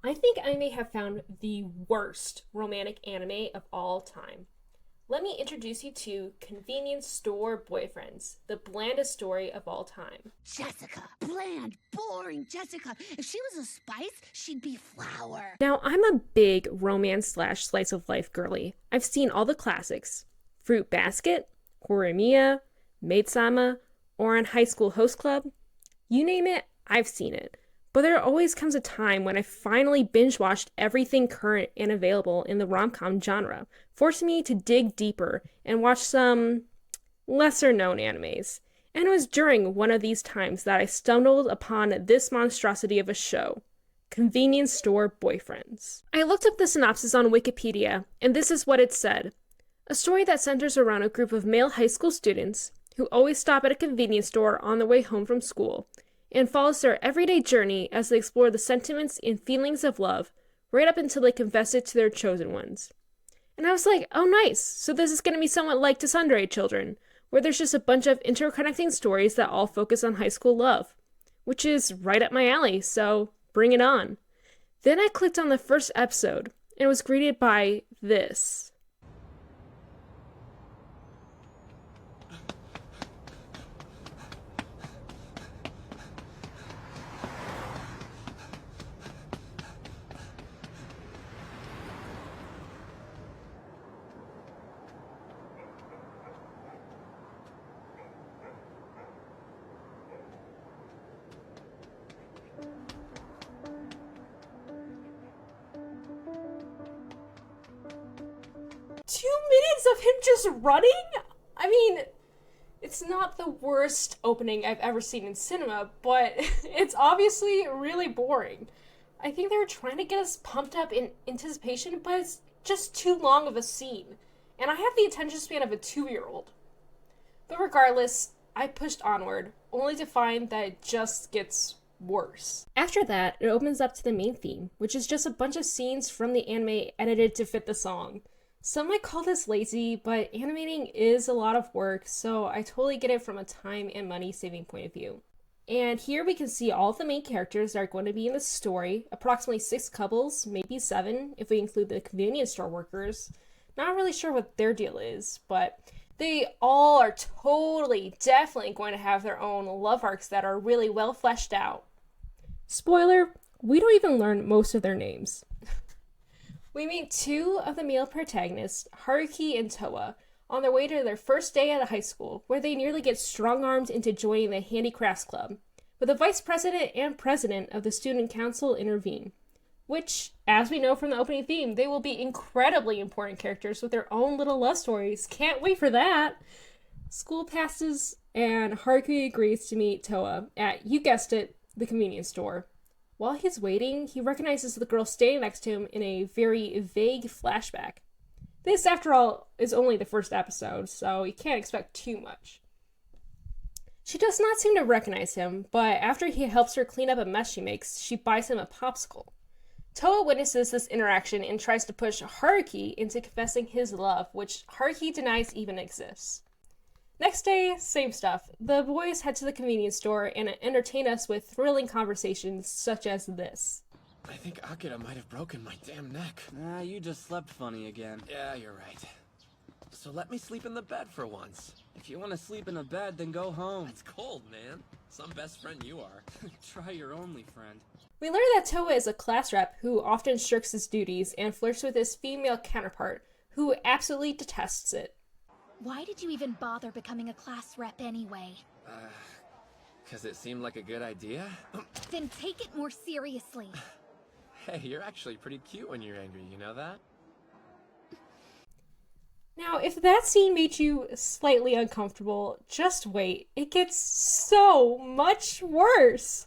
I think I may have found the worst romantic anime of all time. Let me introduce you to Convenience Store Boyfriends, the blandest story of all time. Jessica. Bland, boring Jessica. If she was a spice, she'd be flour. Now, I'm a big romance slash slice of life girly. I've seen all the classics: Fruit Basket, Horimiya, Maid-sama, or on High School Host Club. You name it, I've seen it. But there always comes a time when I finally binge-watched everything current and available in the rom-com genre, forcing me to dig deeper and watch some lesser-known animes. And it was during one of these times that I stumbled upon this monstrosity of a show, Convenience Store Boyfriends. I looked up the synopsis on Wikipedia, and this is what it said. A story that centers around a group of male high school students who always stop at a convenience store on their way home from school, and follows their everyday journey as they explore the sentiments and feelings of love right up until they confess it to their chosen ones. And I was like, oh nice, so this is going to be somewhat like Tsundere Children, where there's just a bunch of interconnecting stories that all focus on high school love, which is right up my alley, so bring it on. Then I clicked on the first episode, and was greeted by this. 2 minutes of him just running? I mean, it's not the worst opening I've ever seen in cinema, but it's obviously really boring. I think they were trying to get us pumped up in anticipation, but it's just too long of a scene. And I have the attention span of a 2-year-old. But regardless, I pushed onward, only to find that it just gets worse. After that, it opens up to the main theme, which is just a bunch of scenes from the anime edited to fit the song. Some might call this lazy, but animating is a lot of work, so I totally get it from a time and money saving point of view. And here we can see all of the main characters that are going to be in the story, approximately 6 couples, maybe 7 if we include the convenience store workers. Not really sure what their deal is, but they all are definitely going to have their own love arcs that are really well fleshed out. Spoiler, we don't even learn most of their names. We meet 2 of the male protagonists, Haruki and Toa, on their way to their first day at a high school, where they nearly get strong-armed into joining the Handicrafts Club, but the vice president and president of the student council intervene. Which, as we know from the opening theme, they will be incredibly important characters with their own little love stories. Can't wait for that! School passes, and Haruki agrees to meet Toa at, you guessed it, the convenience store. While he's waiting, he recognizes the girl standing next to him in a very vague flashback. This, after all, is only the first episode, so you can't expect too much. She does not seem to recognize him, but after he helps her clean up a mess she makes, she buys him a popsicle. Toa witnesses this interaction and tries to push Haruki into confessing his love, which Haruki denies even exists. Next day, same stuff. The boys head to the convenience store and entertain us with thrilling conversations such as this. I think Akira might have broken my damn neck. Ah, you just slept funny again. Yeah, you're right. So let me sleep in the bed for once. If you want to sleep in a bed, then go home. It's cold, man. Some best friend you are. Try your only friend. We learn that Toa is a class rep who often shirks his duties and flirts with his female counterpart, who absolutely detests it. Why did you even bother becoming a class rep anyway? 'Cause it seemed like a good idea? Then take it more seriously. Hey, you're actually pretty cute when you're angry, you know that? Now, if that scene made you slightly uncomfortable, just wait. It gets so much worse.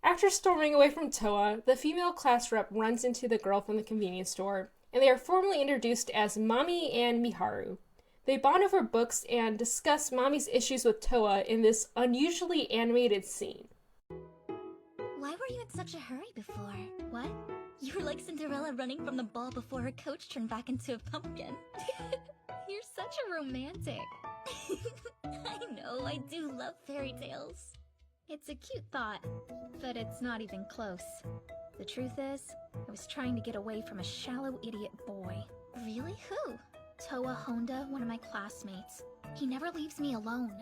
After storming away from Toa, the female class rep runs into the girl from the convenience store, and they are formally introduced as Mami and Miharu. They bond over books and discuss Mami's issues with Toa in this unusually animated scene. Why were you in such a hurry before? What? You were like Cinderella running from the ball before her coach turned back into a pumpkin. You're such a romantic. I know, I do love fairy tales. It's a cute thought, but it's not even close. The truth is, I was trying to get away from a shallow idiot boy. Really? Who? Toa Honda, one of my classmates. He never leaves me alone.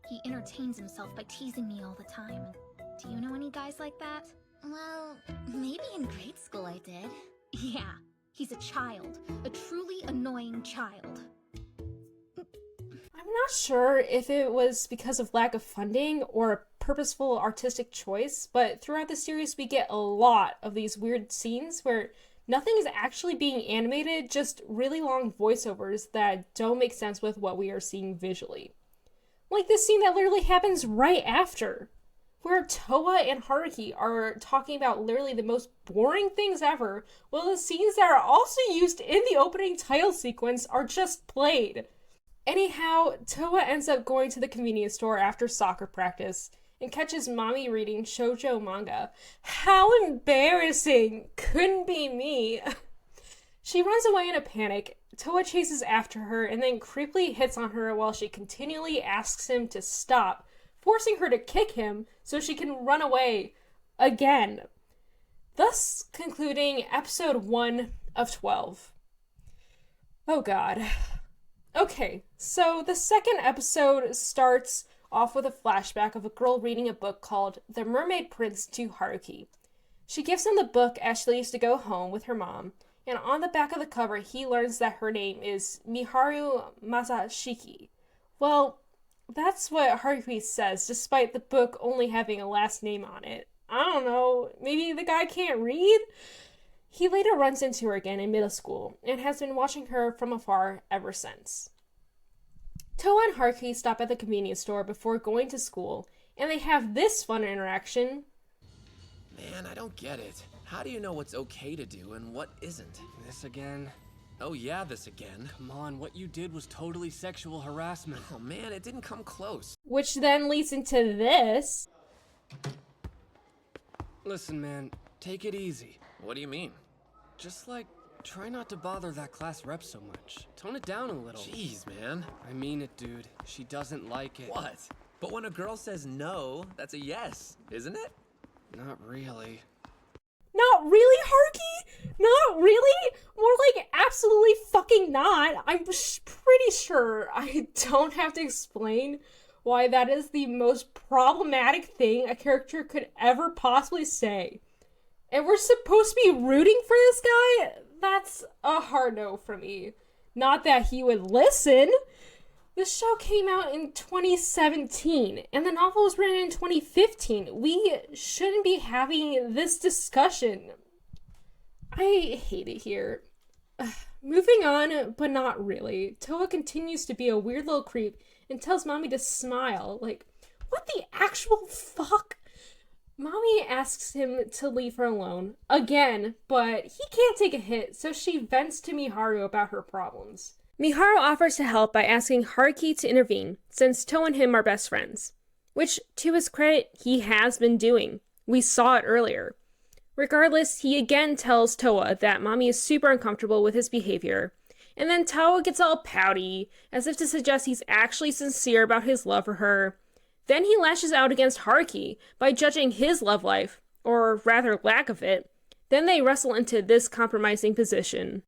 He entertains himself by teasing me all the time. Do you know any guys like that? Well, maybe in grade school I did. Yeah, he's a child. A truly annoying child. I'm not sure if it was because of lack of funding or a purposeful artistic choice, but throughout the series we get a lot of these weird scenes where nothing is actually being animated, just really long voiceovers that don't make sense with what we are seeing visually. Like this scene that literally happens right after, where Toa and Haruki are talking about literally the most boring things ever, while the scenes that are also used in the opening title sequence are just played. Anyhow, Toa ends up going to the convenience store after soccer practice and catches mommy reading shoujo manga. How embarrassing! Couldn't be me. She runs away in a panic. Toa chases after her and then creepily hits on her while she continually asks him to stop, forcing her to kick him so she can run away again. Thus concluding episode 1 of 12. Oh god. Okay, so the second episode starts off with a flashback of a girl reading a book called The Mermaid Prince to Haruki. She gives him the book as she leaves to go home with her mom, and on the back of the cover he learns that her name is Miharu Masashiki. Well, that's what Haruki says, despite the book only having a last name on it. I don't know, maybe the guy can't read? He later runs into her again in middle school, and has been watching her from afar ever since. Toa and Haruki stop at the convenience store before going to school, and they have this fun interaction. Man, I don't get it. How do you know what's okay to do and what isn't? This again? Oh yeah, this again. Come on, what you did was totally sexual harassment. Oh man, it didn't come close. Which then leads into this. Listen, man, take it easy. What do you mean? Just try not to bother that class rep so much. Tone it down a little. Jeez, man. I mean it, dude. She doesn't like it. What? But when a girl says no, that's a yes, isn't it? Not really. Not really, Haruki? Not really? More like absolutely fucking not. I'm pretty sure I don't have to explain why that is the most problematic thing a character could ever possibly say. And we're supposed to be rooting for this guy? That's a hard no for me. Not that he would listen. The show came out in 2017, and the novel was written in 2015. We shouldn't be having this discussion. I hate it here. Moving on, but not really. Toa continues to be a weird little creep and tells Mommy to smile. Like, what the actual fuck? Mommy asks him to leave her alone, again, but he can't take a hit, so she vents to Miharu about her problems. Miharu offers to help by asking Haruki to intervene, since Toa and him are best friends. Which, to his credit, he has been doing. We saw it earlier. Regardless, he again tells Toa that Mommy is super uncomfortable with his behavior, and then Toa gets all pouty, as if to suggest he's actually sincere about his love for her. Then he lashes out against Haruki by judging his love life, or rather lack of it. Then they wrestle into this compromising position.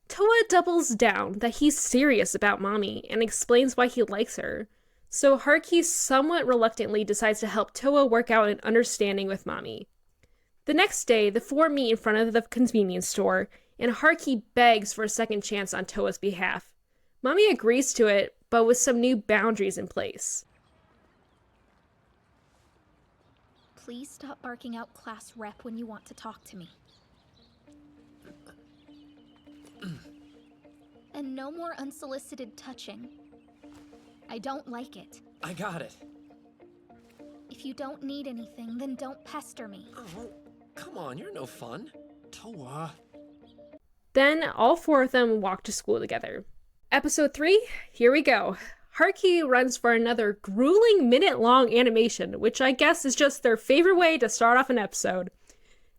Toa doubles down that he's serious about Mommy and explains why he likes her. So Haruki somewhat reluctantly decides to help Toa work out an understanding with Mommy. The next day, the four meet in front of the convenience store, and Haruki begs for a second chance on Toa's behalf. Mommy agrees to it, but with some new boundaries in place. Please stop barking out class rep when you want to talk to me. And no more unsolicited touching. I don't like it. I got it. If you don't need anything, then don't pester me. Oh, come on, you're no fun. Toa. Then all four of them walk to school together. Episode 3, here we go. Haruki runs for another grueling minute-long animation, which I guess is just their favorite way to start off an episode.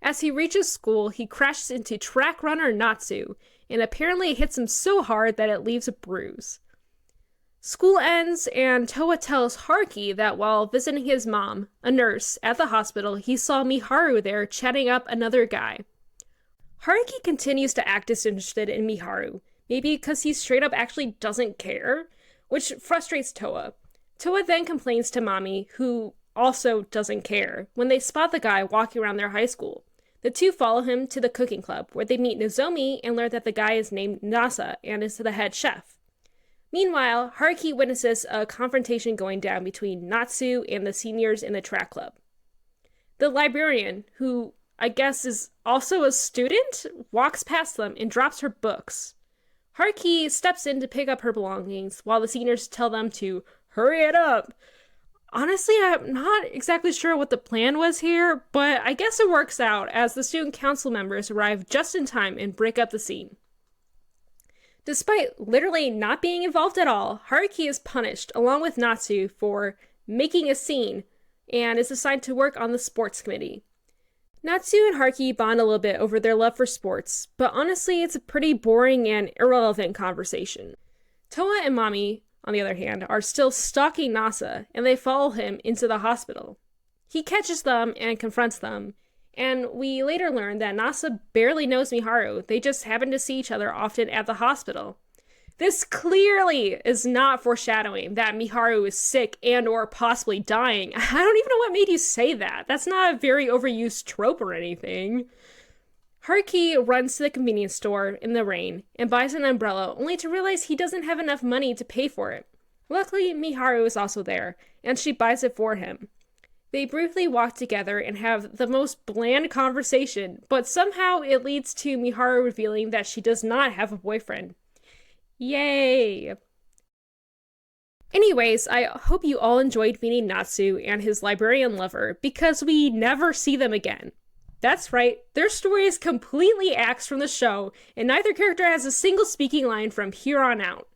As he reaches school, he crashes into track runner Natsu, and apparently hits him so hard that it leaves a bruise. School ends, and Toa tells Haruki that while visiting his mom, a nurse, at the hospital, he saw Miharu there chatting up another guy. Haruki continues to act disinterested in Miharu, maybe because he straight up actually doesn't care, which frustrates Toa. Toa then complains to Mami, who also doesn't care, when they spot the guy walking around their high school. The two follow him to the cooking club, where they meet Nozomi and learn that the guy is named Nasa and is the head chef. Meanwhile, Haruki witnesses a confrontation going down between Natsu and the seniors in the track club. The librarian, who I guess is also a student, walks past them and drops her books. Haruki steps in to pick up her belongings while the seniors tell them to hurry it up. Honestly, I'm not exactly sure what the plan was here, but I guess it works out as the student council members arrive just in time and break up the scene. Despite literally not being involved at all, Haruki is punished along with Natsu for making a scene and is assigned to work on the sports committee. Natsu and Haruki bond a little bit over their love for sports, but honestly it's a pretty boring and irrelevant conversation. Toa and Mami, on the other hand, are still stalking Nasa, and they follow him into the hospital. He catches them and confronts them, and we later learn that Nasa barely knows Miharu. They just happen to see each other often at the hospital. This clearly is not foreshadowing that Miharu is sick and or possibly dying. I don't even know what made you say that. That's not a very overused trope or anything. Haruki runs to the convenience store in the rain and buys an umbrella only to realize he doesn't have enough money to pay for it. Luckily, Miharu is also there, and she buys it for him. They briefly walk together and have the most bland conversation, but somehow it leads to Miharu revealing that she does not have a boyfriend. Yay! Anyways, I hope you all enjoyed meeting Natsu and his librarian lover, because we never see them again. That's right, their story is completely axed from the show, and neither character has a single speaking line from here on out.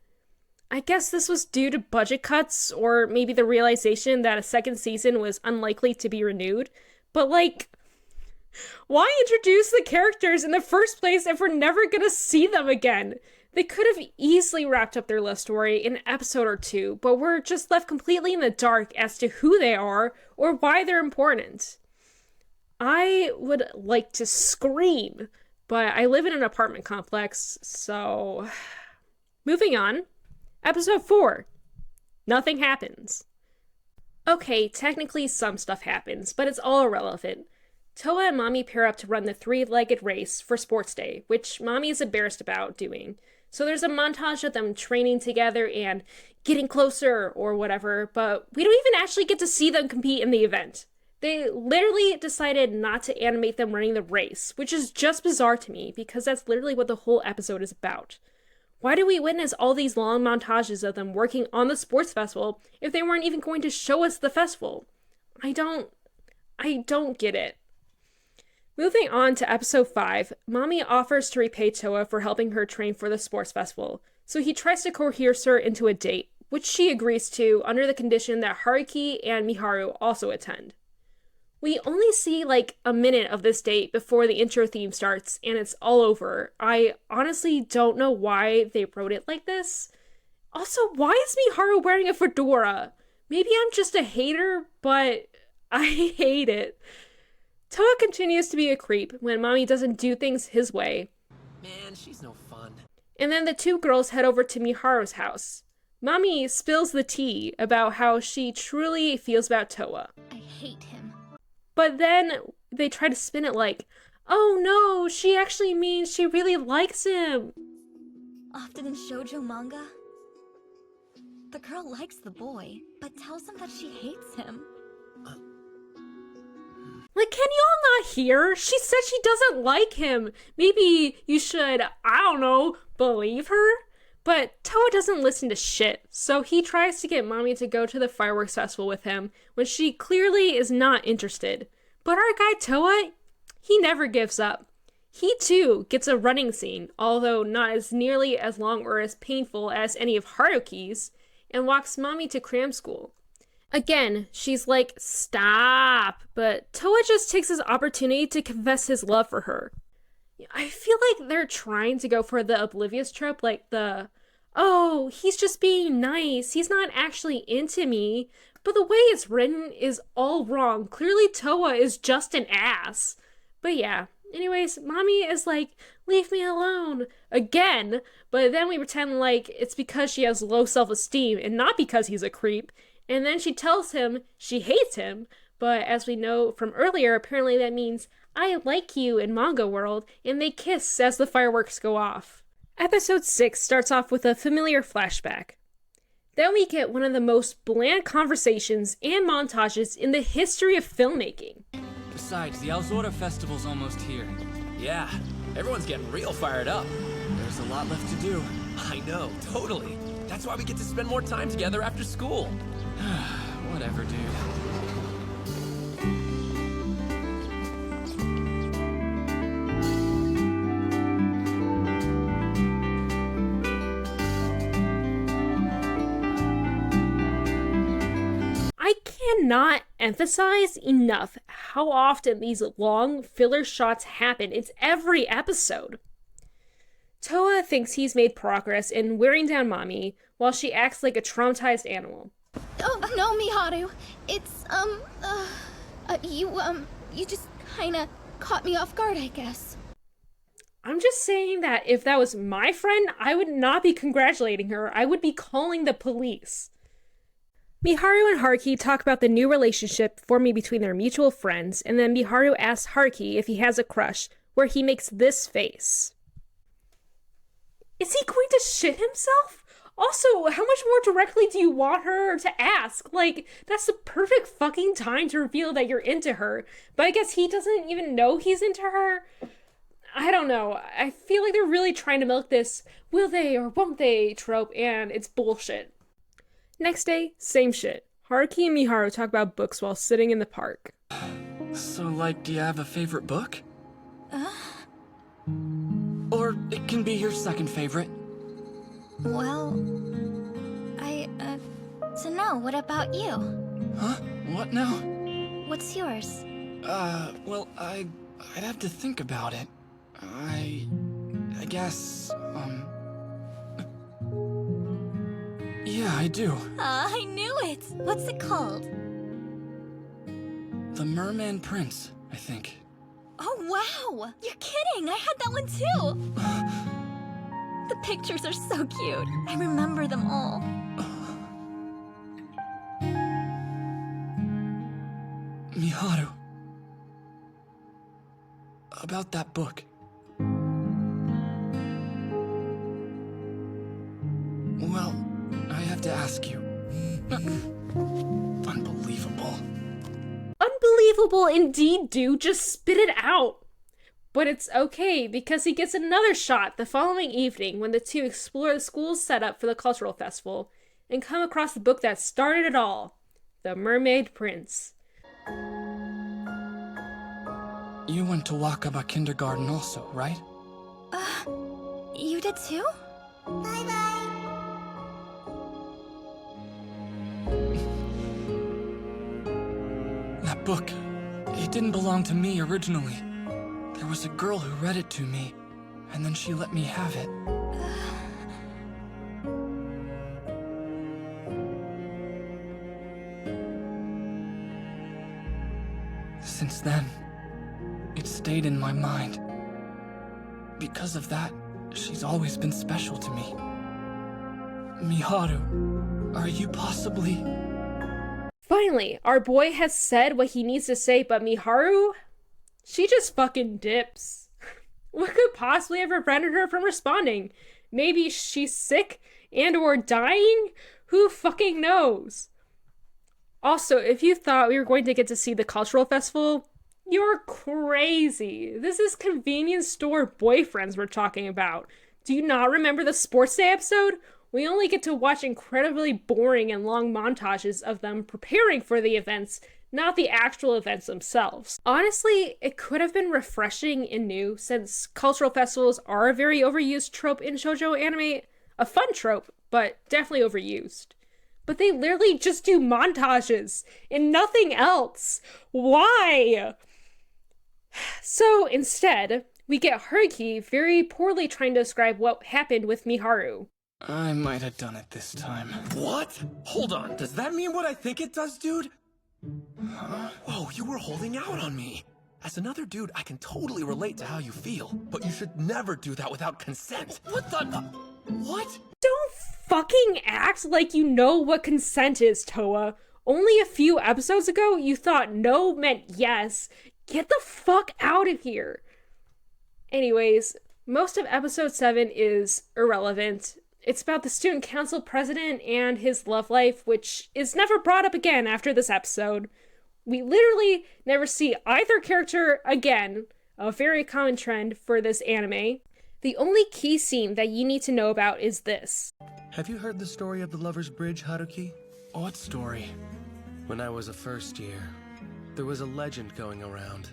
I guess this was due to budget cuts, or maybe the realization that a second season was unlikely to be renewed, but why introduce the characters in the first place if we're never gonna see them again? They could have easily wrapped up their love story in an episode or two, but we're just left completely in the dark as to who they are or why they're important. I would like to scream, but I live in an apartment complex, so... Moving on. Episode 4. Nothing happens. Okay, technically some stuff happens, but it's all irrelevant. Toa and Mami pair up to run the three-legged race for Sports Day, which Mami is embarrassed about doing. So there's a montage of them training together and getting closer or whatever, but we don't even actually get to see them compete in the event. They literally decided not to animate them running the race, which is just bizarre to me because that's literally what the whole episode is about. Why do we witness all these long montages of them working on the sports festival if they weren't even going to show us the festival? I don't get it. Moving on to episode 5, Mami offers to repay Toa for helping her train for the sports festival, so he tries to coerce her into a date, which she agrees to under the condition that Haruki and Miharu also attend. We only see a minute of this date before the intro theme starts, and it's all over. I honestly don't know why they wrote it like this. Also, why is Miharu wearing a fedora? Maybe I'm just a hater, but I hate it. Toa continues to be a creep when Mami doesn't do things his way. Man, she's no fun. And then the two girls head over to Miharu's house. Mami spills the tea about how she truly feels about Toa. I hate him. But then they try to spin it like, oh no, she actually means she really likes him. Often in shoujo manga, the girl likes the boy, but tells him that she hates him. Can you all not hear? She said she doesn't like him. Maybe you should, I don't know, believe her? But Toa doesn't listen to shit, so he tries to get Mami to go to the fireworks festival with him when she clearly is not interested. But our guy Toa, he never gives up. He too gets a running scene, although not as nearly as long or as painful as any of Haruki's, and walks Mami to cram school. Again, she's like, stop, but Toa just takes his opportunity to confess his love for her. I feel like they're trying to go for the oblivious trope, like the, oh, he's just being nice. He's not actually into me. But the way it's written is all wrong. Clearly, Toa is just an ass. But yeah. Anyways, mommy is like, leave me alone. Again. But then we pretend like it's because she has low self-esteem and not because he's a creep. And then she tells him she hates him. But as we know from earlier, apparently that means I like you in manga world. And they kiss as the fireworks go off. Episode 6 starts off with a familiar flashback. Then we get one of the most bland conversations and montages in the history of filmmaking. Besides, the Alzora Festival's almost here. Yeah, everyone's getting real fired up. There's a lot left to do. I know, totally. That's why we get to spend more time together after school. Whatever, dude. I cannot emphasize enough how often these long filler shots happen. It's every episode. Toa thinks he's made progress in wearing down mommy while she acts like a traumatized animal. Oh, no, Miharu. It's, you just kinda caught me off guard, I guess. I'm just saying that if that was my friend, I would not be congratulating her. I would be calling the police. Miharu and Haruki talk about the new relationship forming between their mutual friends, and then Miharu asks Haruki if he has a crush, where he makes this face. Is he going to shit himself? Also, how much more directly do you want her to ask? Like, that's the perfect fucking time to reveal that you're into her, but I guess he doesn't even know he's into her? I don't know. I feel like they're really trying to milk this will they or won't they trope, and it's bullshit. Next day, same shit. Haruki and Miharu talk about books while sitting in the park. So, like, do you have a favorite book? Or it can be your second favorite. Well, so no, what about you? Huh? What now? What's yours? Well, I'd have to think about it. I guess, yeah, I do. I knew it! What's it called? The Merman Prince, I think. Oh, wow! You're kidding! I had that one too! The pictures are so cute. I remember them all. Miharu. About that book. Well, I have to ask you. Unbelievable. Unbelievable indeed, dude. Just spit it out. But it's okay, because he gets another shot the following evening when the two explore the school's setup for the cultural festival and come across the book that started it all, The Mermaid Prince. You went to Wakaba Kindergarten also, right? You did too? Bye-bye. That book, it didn't belong to me originally. There was a girl who read it to me, and then she let me have it. Since then, it stayed in my mind. Because of that, she's always been special to me. Miharu, are you possibly... Finally, our boy has said what he needs to say, but Miharu, she just fucking dips. What could possibly have prevented her from responding? Maybe she's sick and or dying? Who fucking knows? Also, if you thought we were going to get to see the cultural festival, you're crazy. This is convenience store boyfriends we're talking about. Do you not remember the sports day episode? We only get to watch incredibly boring and long montages of them preparing for the events, not the actual events themselves. Honestly, it could have been refreshing and new, since cultural festivals are a very overused trope in shoujo anime. A fun trope, but definitely overused. But they literally just do montages and nothing else. Why? So instead, we get Haruki very poorly trying to describe what happened with Miharu. I might have done it this time. What? Hold on, does that mean what I think it does, dude? Whoa, you were holding out on me. As another dude, I can totally relate to how you feel, but you should never do that without consent. What the? What? Don't fucking act like you know what consent is, Toa. Only a few episodes ago, you thought no meant yes. Get the fuck out of here. Anyways, most of episode 7 is irrelevant. It's about the student council president and his love life, which is never brought up again after this episode. We literally never see either character again, a very common trend for this anime. The only key scene that you need to know about is this. Have you heard the story of the Lover's Bridge, Haruki? What story? When I was a first year, there was a legend going around.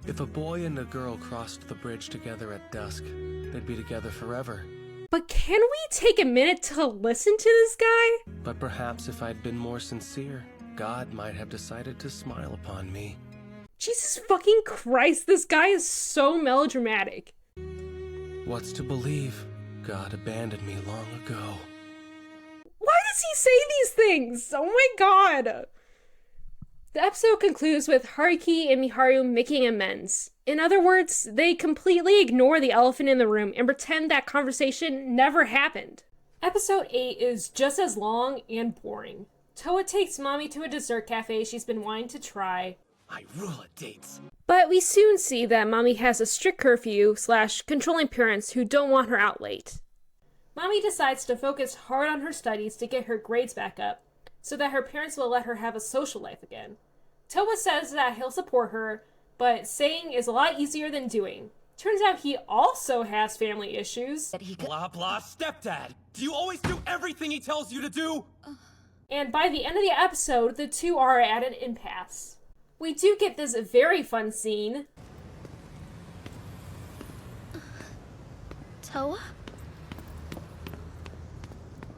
If a boy and a girl crossed the bridge together at dusk, they'd be together forever. But can we take a minute to listen to this guy? But perhaps if I'd been more sincere, God might have decided to smile upon me. Jesus fucking Christ, this guy is so melodramatic. What's to believe? God abandoned me long ago. Why does he say these things? Oh my god. The episode concludes with Haruki and Miharu making amends. In other words, they completely ignore the elephant in the room and pretend that conversation never happened. Episode 8 is just as long and boring. Toa takes Mommy to a dessert cafe she's been wanting to try. I rule at dates. But we soon see that Mommy has a strict curfew / controlling parents who don't want her out late. Mommy decides to focus hard on her studies to get her grades back up, so that her parents will let her have a social life again. Toa says that he'll support her, but saying is a lot easier than doing. Turns out he also has family issues. Blah blah stepdad. Do you always do everything he tells you to do? And by the end of the episode, the two are at an impasse. We do get this very fun scene. Toa?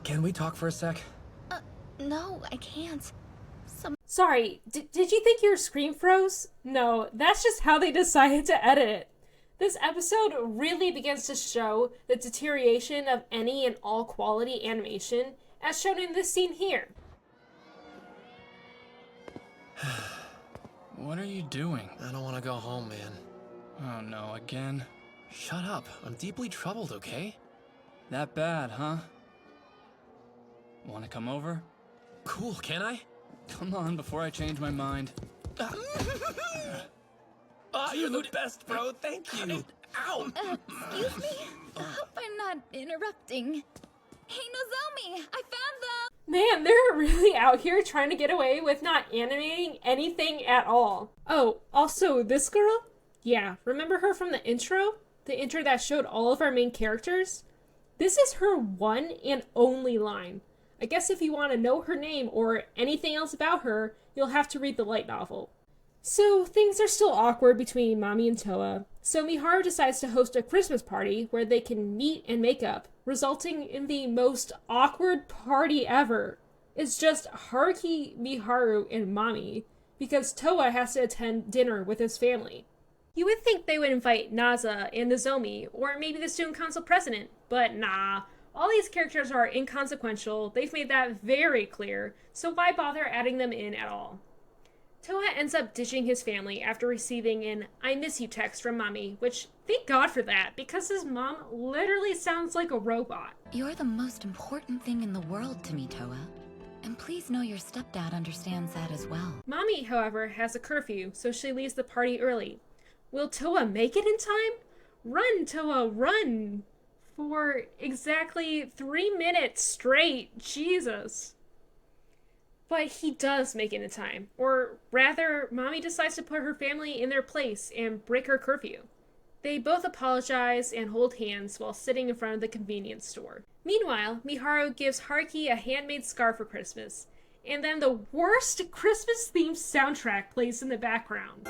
Can we talk for a sec? No, I can't. Sorry, did you think your screen froze? No, that's just how they decided to edit it. This episode really begins to show the deterioration of any and all quality animation, as shown in this scene here. What are you doing? I don't want to go home, man. Oh no, again? Shut up. I'm deeply troubled, okay? That bad, huh? Wanna come over? Cool, can I? Come on, before I change my mind. You're the best, bro. Thank you. Ow! Excuse me? Hope I'm not interrupting. Hey, Nozomi! I found them! Man, they're really out here trying to get away with not animating anything at all. Oh, also, this girl? Yeah, remember her from the intro? The intro that showed all of our main characters? This is her one and only line. I guess if you want to know her name or anything else about her, you'll have to read the light novel. So, things are still awkward between Mommy and Toa, so Miharu decides to host a Christmas party where they can meet and make up, resulting in the most awkward party ever. It's just Haruki, Miharu, and Mommy, because Toa has to attend dinner with his family. You would think they would invite Naza and Nozomi, or maybe the student council president, but nah. All these characters are inconsequential, they've made that very clear, so why bother adding them in at all? Toa ends up ditching his family after receiving an "I miss you" text from Mommy, which, thank God for that, because his mom literally sounds like a robot. You're the most important thing in the world to me, Toa. And please know your stepdad understands that as well. Mommy, however, has a curfew, so she leaves the party early. Will Toa make it in time? Run, Toa, run! For exactly 3 minutes straight, Jesus. But he does make it in time. Or rather, Mommy decides to put her family in their place and break her curfew. They both apologize and hold hands while sitting in front of the convenience store. Meanwhile, Miharu gives Haruki a handmade scarf for Christmas, and then the worst Christmas-themed soundtrack plays in the background.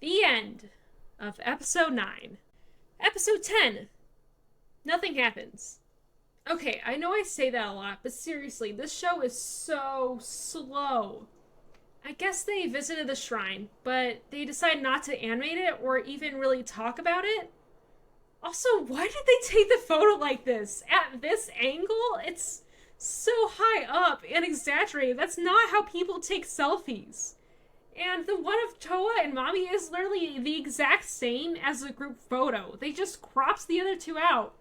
The end of episode 9. Episode 10. Nothing happens. Okay, I know I say that a lot, but seriously, this show is so slow. I guess they visited the shrine, but they decided not to animate it or even really talk about it. Also, why did they take the photo like this? At this angle? It's so high up and exaggerated. That's not how people take selfies. And the one of Toa and Mami is literally the exact same as the group photo. They just crops the other two out.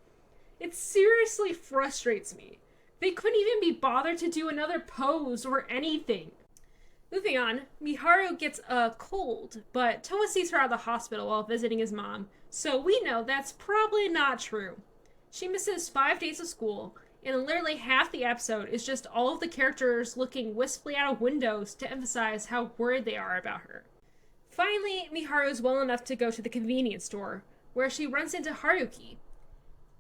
It seriously frustrates me. They couldn't even be bothered to do another pose or anything. Moving on, Miharu gets a cold, but Toa sees her out of the hospital while visiting his mom, so we know that's probably not true. She misses 5 days of school, and literally half the episode is just all of the characters looking wistfully out of windows to emphasize how worried they are about her. Finally, Miharu is well enough to go to the convenience store, where she runs into Haruki.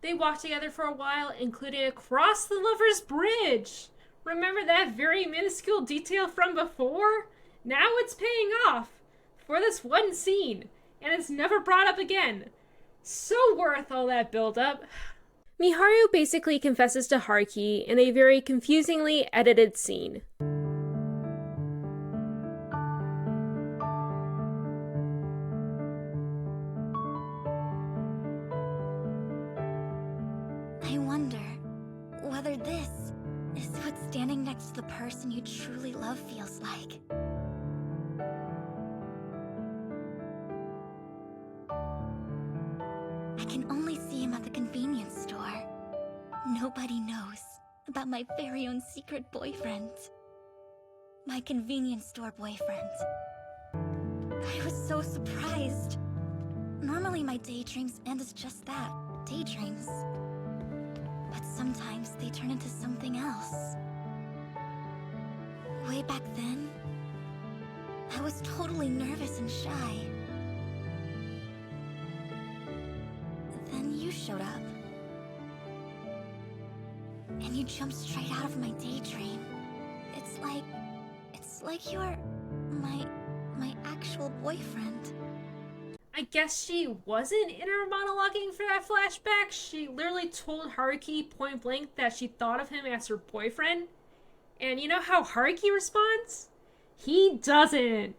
They walk together for a while, including across the Lover's Bridge. Remember that very minuscule detail from before? Now it's paying off for this one scene, and it's never brought up again. So worth all that build-up. Miharu basically confesses to Haruki in a very confusingly edited scene. I wonder whether this is what standing next to the person you truly love feels like. I can only see him at the convenience store. Nobody knows about my very own secret boyfriend. My convenience store boyfriend. I was so surprised. Normally my daydreams end as just that, daydreams. But sometimes they turn into something else. Way back then, I was totally nervous and shy. Then you showed up. And you jumped straight out of my daydream. It's like you're my actual boyfriend. I guess she wasn't inner monologuing for that flashback. She literally told Haruki point blank that she thought of him as her boyfriend. And you know how Haruki responds? He doesn't.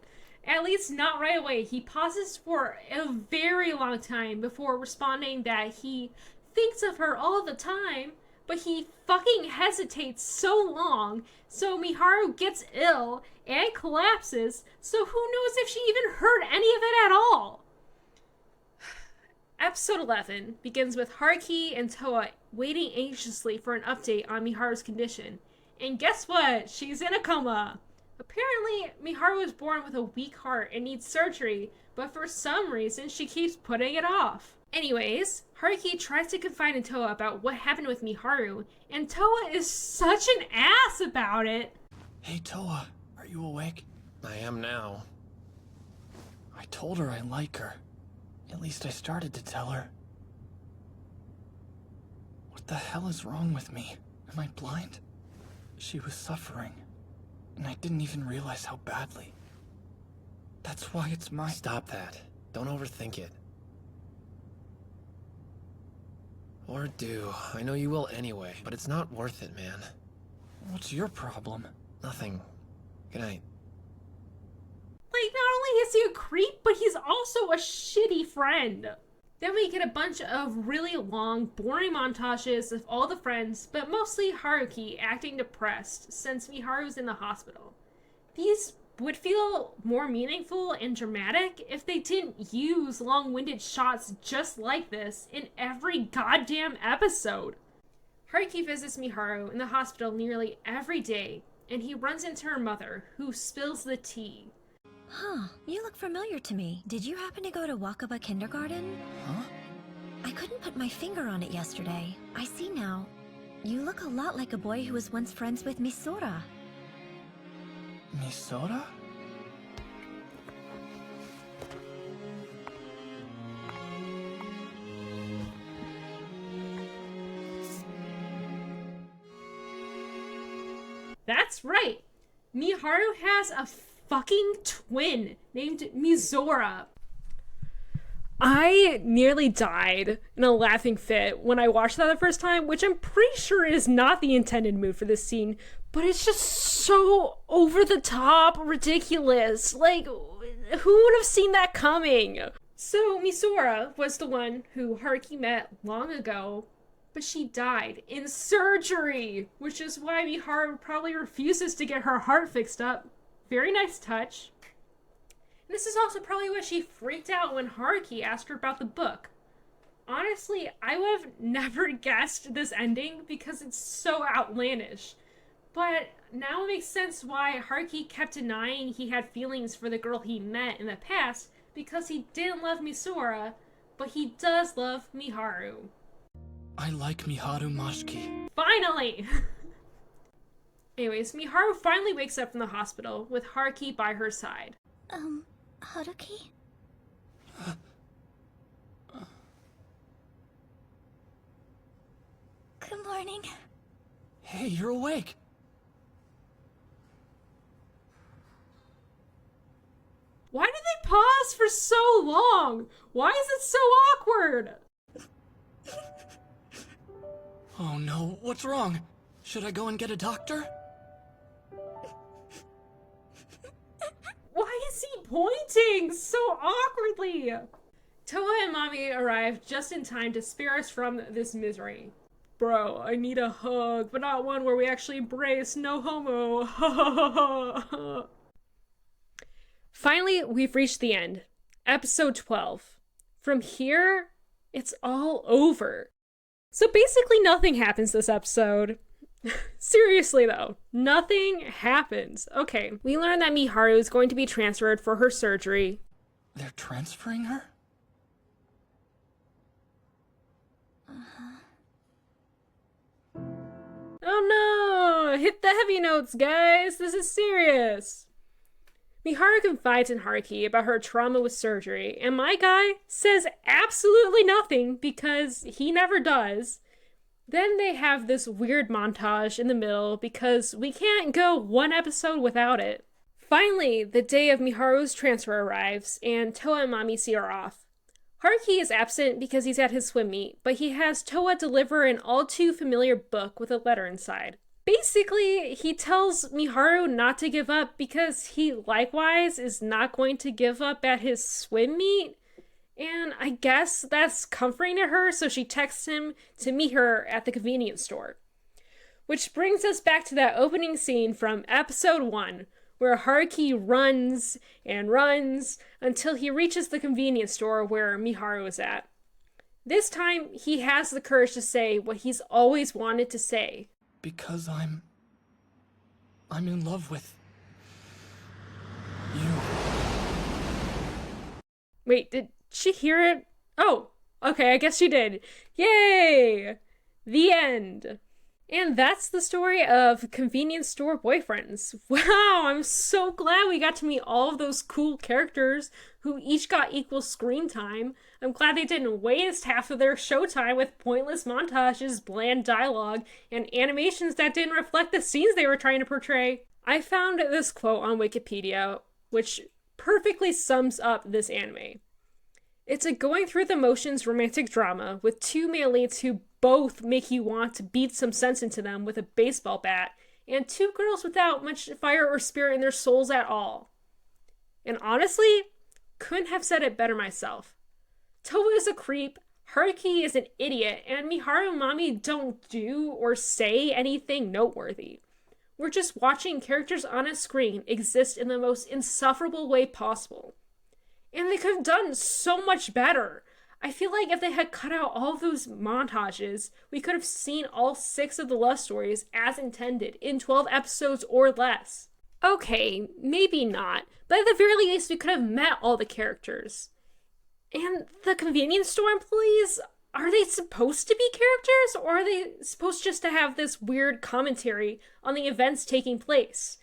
At least not right away. He pauses for a very long time before responding that he thinks of her all the time, but he fucking hesitates so long, so Miharu gets ill and collapses, so who knows if she even heard any of it at all. Episode 11 begins with Haruki and Toa waiting anxiously for an update on Miharu's condition. And guess what? She's in a coma. Apparently, Miharu was born with a weak heart and needs surgery, but for some reason she keeps putting it off. Anyways, Haruki tries to confide in Toa about what happened with Miharu, and Toa is such an ass about it. Hey, Toa, are you awake? I am now. I told her I like her. At least I started to tell her. What the hell is wrong with me? Am I blind? She was suffering, and I didn't even realize how badly. That's why it's my— Stop that. Don't overthink it. Or do. I know you will anyway, but it's not worth it, man. What's your problem? Nothing. Good night. Like, not only is he a creep, but he's also a shitty friend. Then we get a bunch of really long, boring montages of all the friends, but mostly Haruki acting depressed since Miharu's in the hospital. These would feel more meaningful and dramatic if they didn't use long-winded shots just like this in every goddamn episode. Haruki visits Miharu in the hospital nearly every day, and he runs into her mother, who spills the tea. Huh, you look familiar to me. Did you happen to go to Wakaba Kindergarten? Huh? I couldn't put my finger on it yesterday. I see now. You look a lot like a boy who was once friends with Misora. Misora? That's right! Miharu has a fucking twin named Mizora. I nearly died in a laughing fit when I watched that the first time, which I'm pretty sure is not the intended mood for this scene, but it's just so over the top ridiculous. Like, who would have seen that coming? So Misora was the one who Haruki met long ago, but she died in surgery, which is why Miharu probably refuses to get her heart fixed up. Very nice touch. This is also probably why she freaked out when Haruki asked her about the book. Honestly, I would have never guessed this ending because it's so outlandish. But now it makes sense why Haruki kept denying he had feelings for the girl he met in the past, because he didn't love Misora, but he does love Miharu. I like Miharu Mashiki. Finally! Anyways, Miharu finally wakes up from the hospital with Haruki by her side. Haruki? Good morning. Hey, you're awake. Why did they pause for so long? Why is it so awkward? Oh no, what's wrong? Should I go and get a doctor? Why is he pointing so awkwardly? Toa and Mami arrive just in time to spare us from this misery. Bro, I need a hug, but not one where we actually embrace. No homo. Finally, we've reached the end. Episode 12. From here, it's all over. So basically nothing happens this episode. Seriously though, nothing happens. Okay, we learn that Miharu is going to be transferred for her surgery. They're transferring her? Oh no! Hit the heavy notes, guys! This is serious! Miharu confides in Haruki about her trauma with surgery, and my guy says absolutely nothing because he never does. Then they have this weird montage in the middle because we can't go one episode without it. Finally, the day of Miharu's transfer arrives, and Toa and Mami see her off. Haruki is absent because he's at his swim meet, but he has Toa deliver an all-too-familiar book with a letter inside. Basically, he tells Miharu not to give up because he likewise is not going to give up at his swim meet. And I guess that's comforting to her, so she texts him to meet her at the convenience store. Which brings us back to that opening scene from episode 1, where Haruki runs and runs until he reaches the convenience store where Miharu is at. This time, he has the courage to say what he's always wanted to say. Because I'm in love with you. Wait, did she hear it? Oh, okay, I guess she did. Yay! The end. And that's the story of Convenience Store Boyfriends. Wow, I'm so glad we got to meet all of those cool characters who each got equal screen time. I'm glad they didn't waste half of their showtime with pointless montages, bland dialogue, and animations that didn't reflect the scenes they were trying to portray. I found this quote on Wikipedia, which perfectly sums up this anime. It's a going through the motions romantic drama with two male leads who both make you want to beat some sense into them with a baseball bat, and two girls without much fire or spirit in their souls at all. And honestly, couldn't have said it better myself. Toa is a creep, Haruki is an idiot, and Miharu and Mami don't do or say anything noteworthy. We're just watching characters on a screen exist in the most insufferable way possible. And they could have done so much better. I feel like if they had cut out all those montages, we could have seen all 6 of the love stories as intended in 12 episodes or less. Okay, maybe not, but at the very least we could have met all the characters. And the convenience store employees, are they supposed to be characters, or are they supposed just to have this weird commentary on the events taking place?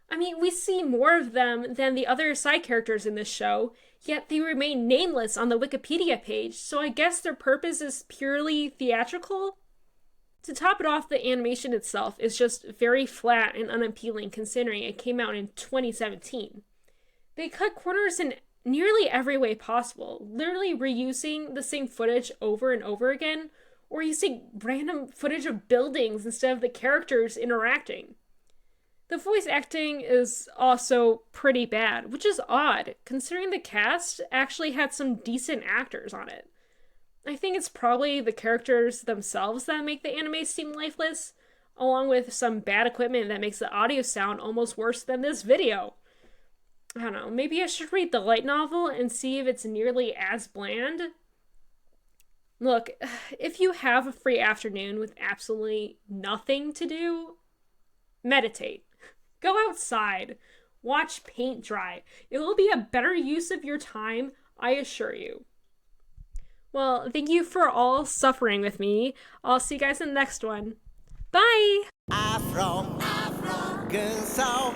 I mean, we see more of them than the other side characters in this show, yet they remain nameless on the Wikipedia page, so I guess their purpose is purely theatrical? To top it off, the animation itself is just very flat and unappealing considering it came out in 2017. They cut corners in nearly every way possible, literally reusing the same footage over and over again, or using random footage of buildings instead of the characters interacting. The voice acting is also pretty bad, which is odd, considering the cast actually had some decent actors on it. I think it's probably the characters themselves that make the anime seem lifeless, along with some bad equipment that makes the audio sound almost worse than this video. I don't know, maybe I should read the light novel and see if it's nearly as bland. Look, if you have a free afternoon with absolutely nothing to do, meditate. Go outside. Watch paint dry. It will be a better use of your time, I assure you. Well, thank you for all suffering with me. I'll see you guys in the next one. Bye! Afro, Afro, good soul.